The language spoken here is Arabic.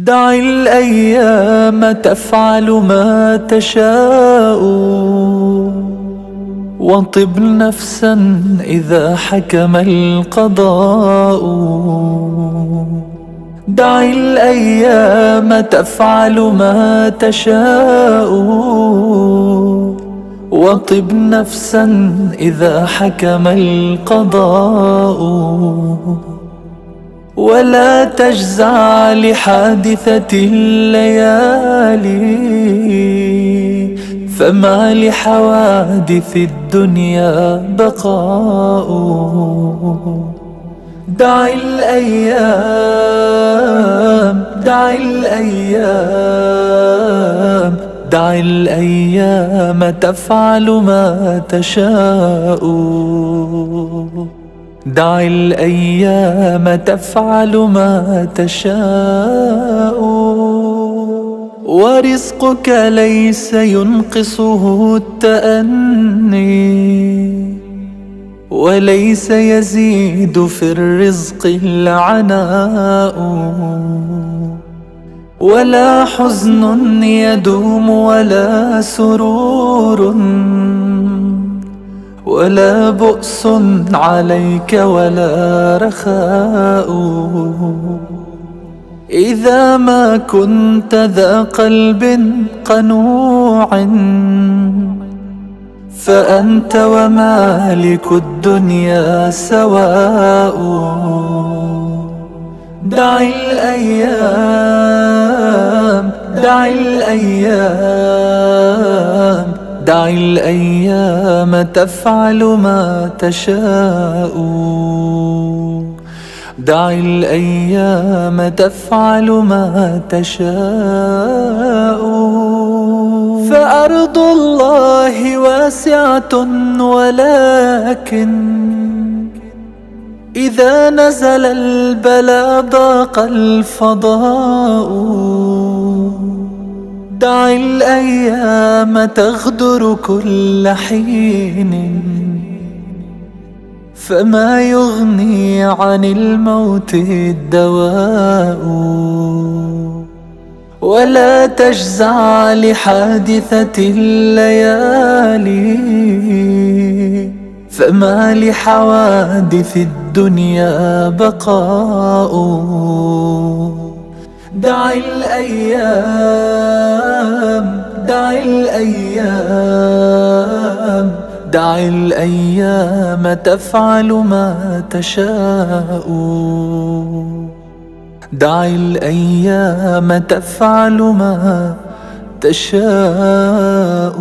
دع الأيام تفعل ما تشاء، وطب نفسا إذا حكم القضاء. دع الأيام تفعل ما تشاء، وطب نفسا إذا حكم القضاء. ولا تجزع لحادثة الليالي، فما لحوادث الدنيا بقاء. دع الأيام دع الأيام دع الأيام تفعل ما تشاء. دع الأيام تفعل ما تشاء. ورزقك ليس ينقصه التأني، وليس يزيد في الرزق العناء. ولا حزن يدوم ولا سرور، ولا بؤس عليك ولا رخاء. إذا ما كنت ذا قلب قنوع، فأنت ومالك الدنيا سواء. دع الأيام دع الأيام دع الأيام تفعل ما تشاء. دع الأيام تفعل ما تشاء. فأرض الله واسعة، ولكن إذا نزل البلاء ضاق الفضاء. دع الأيام تغدر كل حين، فما يغني عن الموت الدواء. ولا تجزع لحادثة الليالي، فما لحوادث الدنيا بقاء. دع الأيام دع الأيام دع الأيام تفعل ما تشاء. دع الأيام تفعل ما تشاء.